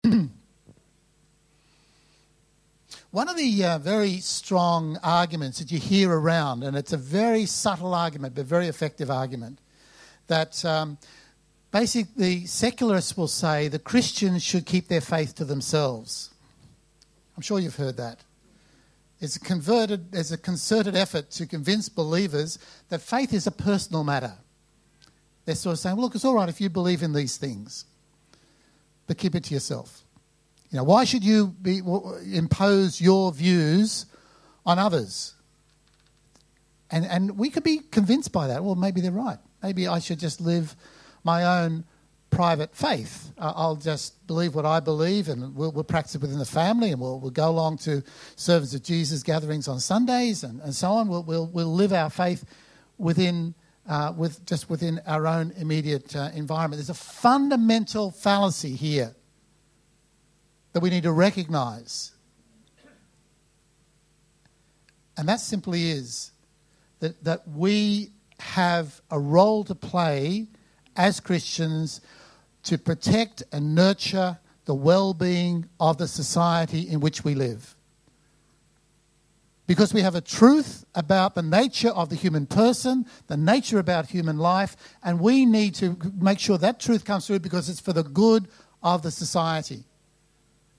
One of the very strong arguments that you hear around, and it's a very subtle argument but very effective argument, that basically secularists will say the Christians should keep their faith to themselves. I'm sure you've heard that. There's a concerted effort to convince believers that faith is a personal matter. They're sort of saying, well, look, it's all right if you believe in these things, but keep it to yourself. You know, why should you impose your views on others? And we could be convinced by that. Well, maybe they're right. Maybe I should just live my own private faith. I'll just believe what I believe, and we'll practice it within the family, and we'll go along to service of Jesus gatherings on Sundays and so on. We'll live our faith within our own immediate environment. There's a fundamental fallacy here that we need to recognise. And that simply is that we have a role to play as Christians to protect and nurture the well-being of the society in which we live. Because we have a truth about the nature of the human person, the nature about human life, and we need to make sure that truth comes through because it's for the good of the society.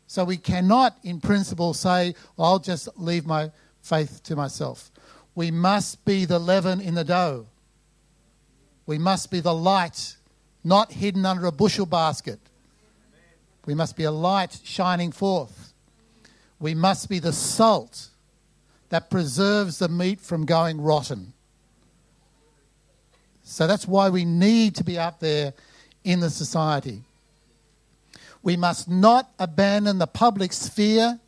So we cannot, in principle, say, well, I'll just leave my faith to myself. We must be the leaven in the dough. We must be the light, not hidden under a bushel basket. We must be a light shining forth. We must be the salt that preserves the meat from going rotten. So that's why we need to be out there in the society. We must not abandon the public sphere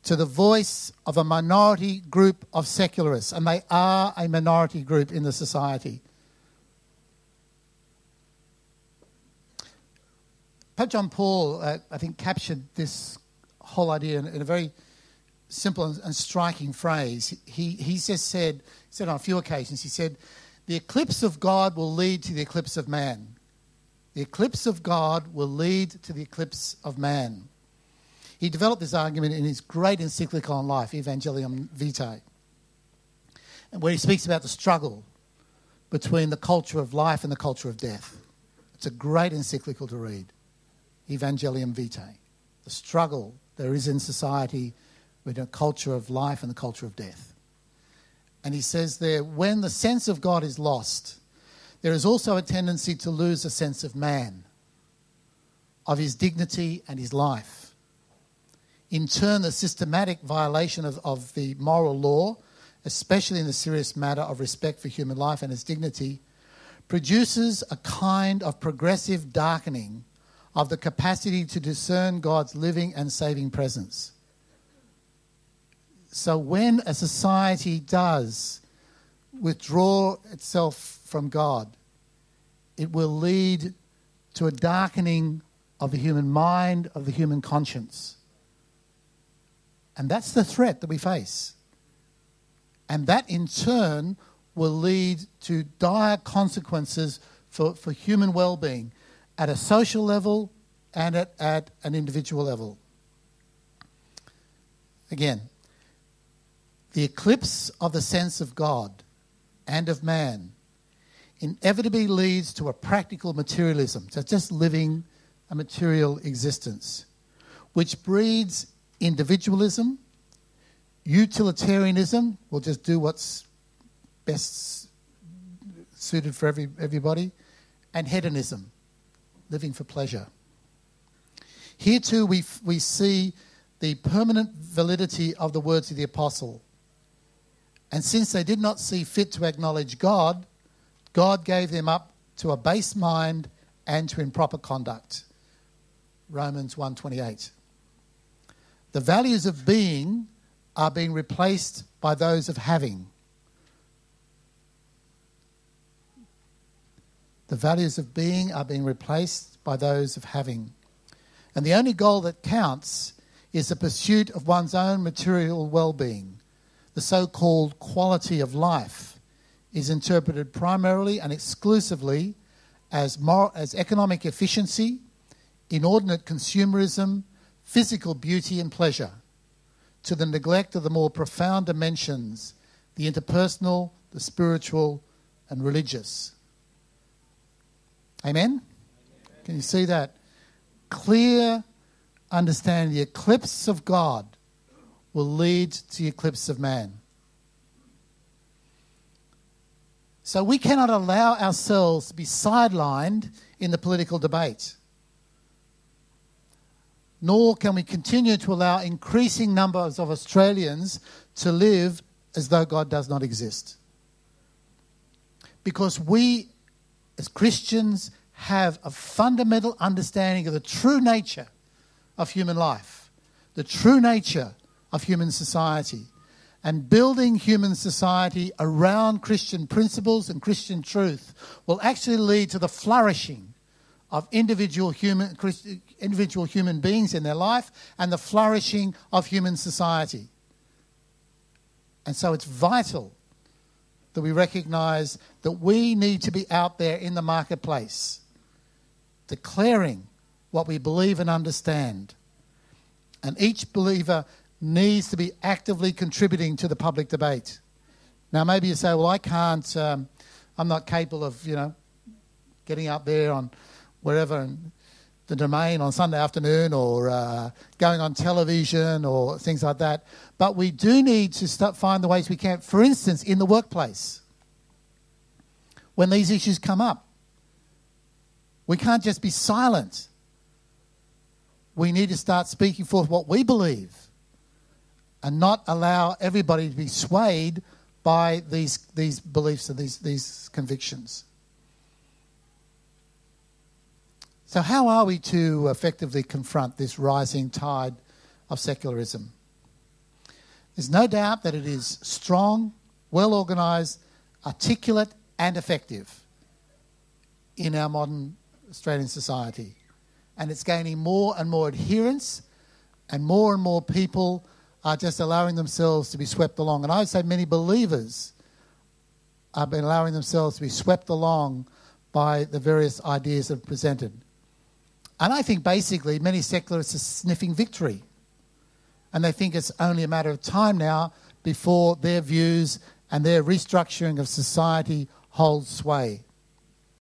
to the voice of a minority group of secularists, and they are a minority group in the society. Pope John Paul, I think, captured this whole idea in a very simple and striking phrase. He just said on a few occasions, he said, the eclipse of God will lead to the eclipse of man. The eclipse of God will lead to the eclipse of man. He developed this argument in his great encyclical on life, Evangelism Vitae, where he speaks about the struggle between the culture of life and the culture of death. It's a great encyclical to read, Evangelism Vitae, the struggle there is in society between a culture of life and the culture of death. And he says there, when the sense of God is lost, there is also a tendency to lose a sense of man, of his dignity and his life. In turn, the systematic violation of the moral law, especially in the serious matter of respect for human life and its dignity, produces a kind of progressive darkening of the capacity to discern God's living and saving presence. So when a society does withdraw itself from God, it will lead to a darkening of the human mind, of the human conscience. And that's the threat that we face. And that in turn will lead to dire consequences for human well-being at a social level and at an individual level. Again, the eclipse of the sense of God and of man inevitably leads to a practical materialism, so just living a material existence, which breeds individualism, utilitarianism, we'll just do what's best suited for everybody, and hedonism, living for pleasure. Here too we see the permanent validity of the words of the apostle. And since they did not see fit to acknowledge God, God gave them up to a base mind and to improper conduct. Romans 1:28. The values of being are being replaced by those of having. The values of being are being replaced by those of having. And the only goal that counts is the pursuit of one's own material well-being. The so-called quality of life is interpreted primarily and exclusively as economic efficiency, inordinate consumerism, physical beauty and pleasure, to the neglect of the more profound dimensions, the interpersonal, the spiritual and religious. Amen? Can you see that? Clear understanding. The eclipse of God will lead to the eclipse of man. So we cannot allow ourselves to be sidelined in the political debate. Nor can we continue to allow increasing numbers of Australians to live as though God does not exist. Because we, as Christians, have a fundamental understanding of the true nature of human life, the true nature of human society, and building human society around Christian principles and Christian truth will actually lead to the flourishing of individual human beings in their life and the flourishing of human society. And so it's vital that we recognise that we need to be out there in the marketplace, declaring what we believe and understand. And each believer needs to be actively contributing to the public debate. Now, maybe you say, well, I can't, I'm not capable of, getting up there on wherever, the Domain on Sunday afternoon or going on television or things like that. But we do need to find the ways we can. For instance, in the workplace, when these issues come up, we can't just be silent. We need to start speaking forth what we believe and not allow everybody to be swayed by these beliefs and these convictions. So how are we to effectively confront this rising tide of secularism? There's no doubt that it is strong, well-organised, articulate and effective in our modern Australian society. And it's gaining more and more adherence, and more people are just allowing themselves to be swept along. And I would say many believers have been allowing themselves to be swept along by the various ideas that are presented. And I think basically many secularists are sniffing victory. And they think it's only a matter of time now before their views and their restructuring of society holds sway.